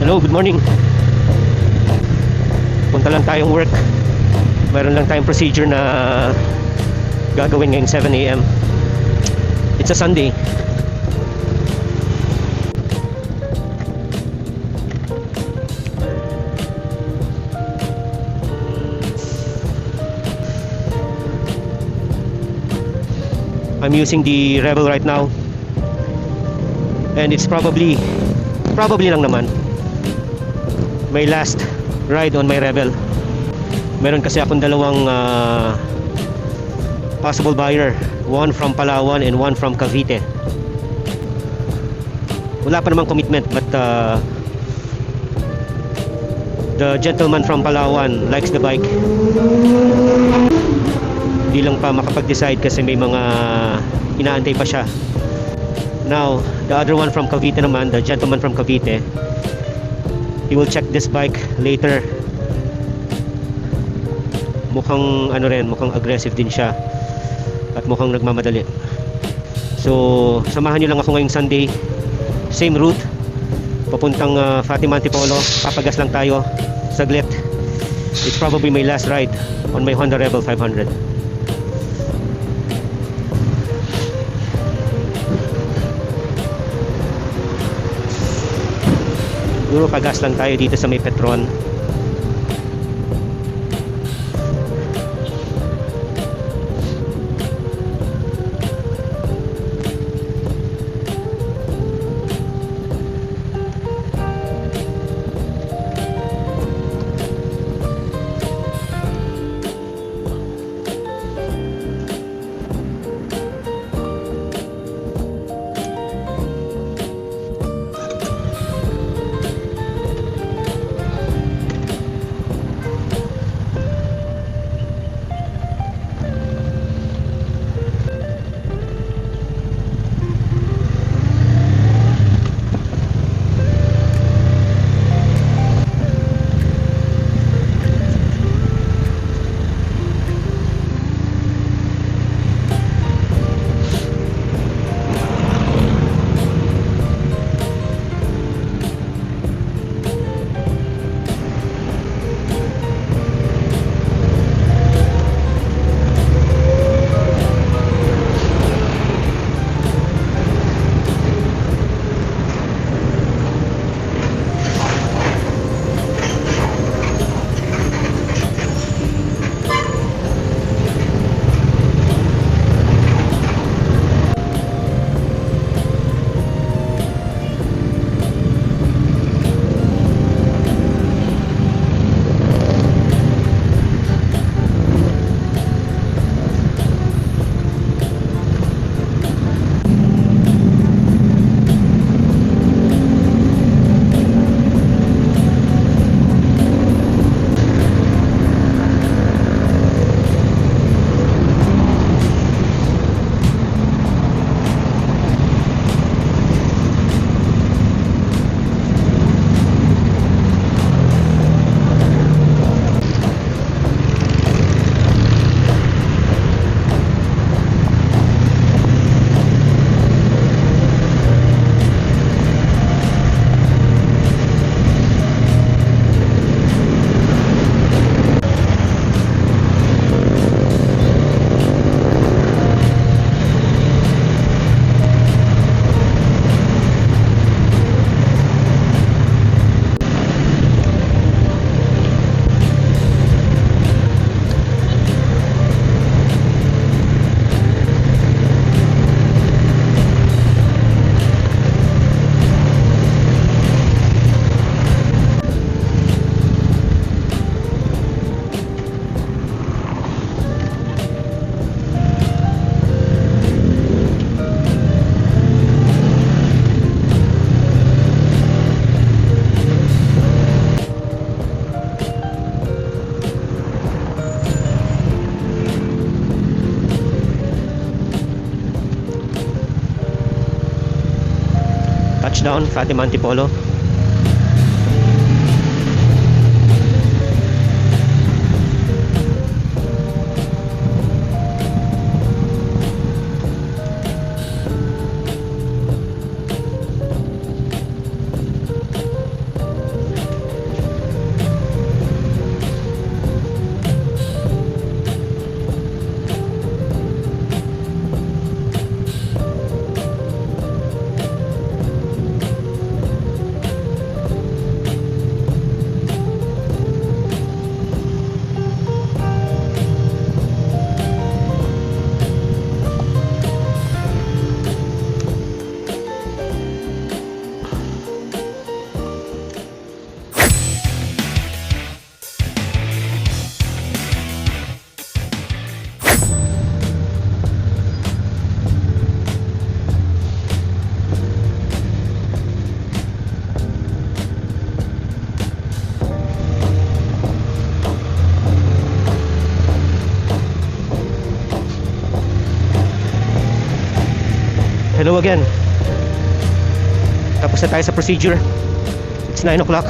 Hello, good morning. Punta lang tayong work. Meron lang tayong procedure na gagawin ngayong 7 a.m. It's a Sunday. I'm using the Rebel right now. And it's probably lang naman my last ride on my Rebel. Meron kasi akong dalawang possible buyer, one from Palawan and one from Cavite. Wala pa namang commitment, but the gentleman from Palawan likes the bike. Hindi lang pa makapag-decide kasi may mga inaantay pa siya. Now, the other one from Cavite naman, the gentleman from Cavite, he will check this bike later. Mukhang mukhang aggressive din siya at mukhang nagmamadali. So, samahan niyo lang ako ngayong Sunday. Same route, papuntang Fatima Antipolo. Papagas lang tayo saglit. It's probably my last ride on my Honda Rebel 500. Siguro pagas lang tayo dito sa may Petron. Touchdown, Fatima Antipolo. Hello again. Tapos na tayo sa procedure. It's 9 o'clock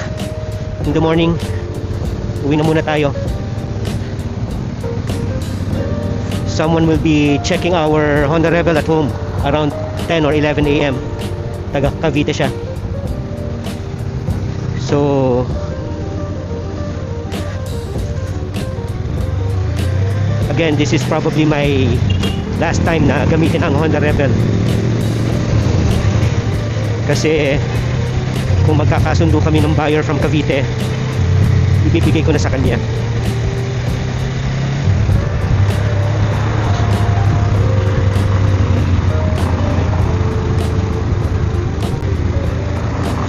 in the morning. Uwi na muna tayo. Someone will be checking our Honda Rebel at home around 10 or 11 a.m. Taga Cavite siya. So again, this is probably my last time na gamitin ang Honda Rebel. Kasi kung magkakasundo kami ng buyer from Cavite, ibibigay ko na sa kanya.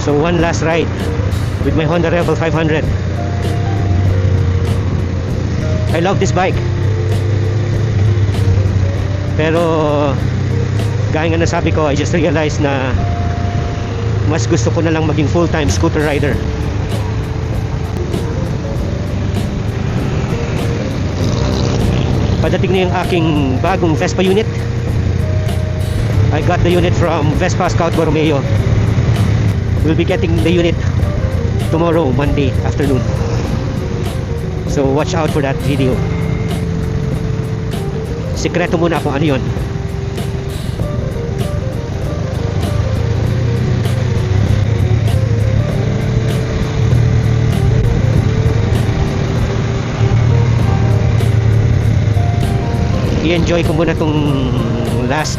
So one last ride with my Honda Rebel 500. I love this bike. Pero gaya nga nasabi ko, I just realized na mas gusto ko na lang maging full-time scooter rider. Padating na yung aking bagong Vespa unit. I got the unit from Vespa Scout Borromeo. We'll be getting the unit tomorrow, Monday afternoon. So watch out for that video. Sikreto muna kung ano yun. I-enjoy ko muna tong last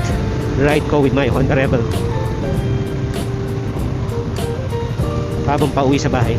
ride ko with my Honda Rebel habang pauwi sa bahay.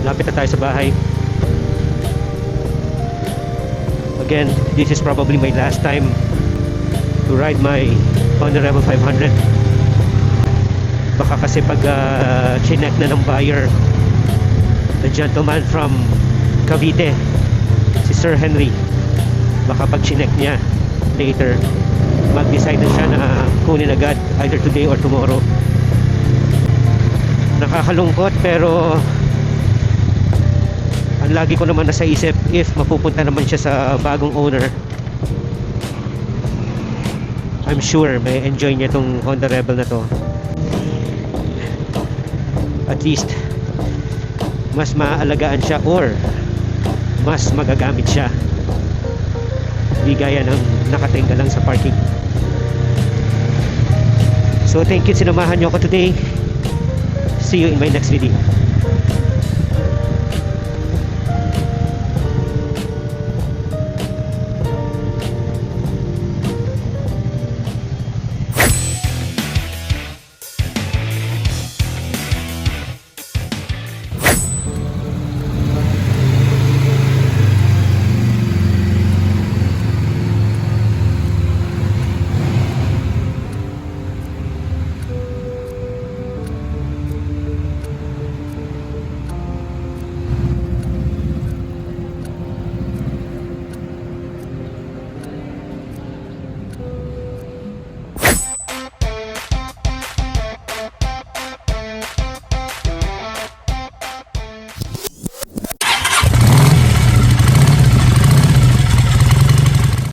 Lapit na tayo sa bahay. Again, this is probably my last time to ride my Honda Rebel 500. Baka kasi pag chinek na ng buyer, the gentleman from Cavite, si Sir Henry, baka pag chinek niya later, mag-decide na siya na kunin agad either today or tomorrow. Nakakalungkot, pero ang lagi ko naman nasa isip, if mapupunta naman siya sa bagong owner, I'm sure may enjoy niya tong Honda Rebel na to. At least mas maaalagaan siya or mas magagamit siya, di gaya ng nakatingga lang sa parking. So thank you, sinamahan niyo ako today. See you in my next video.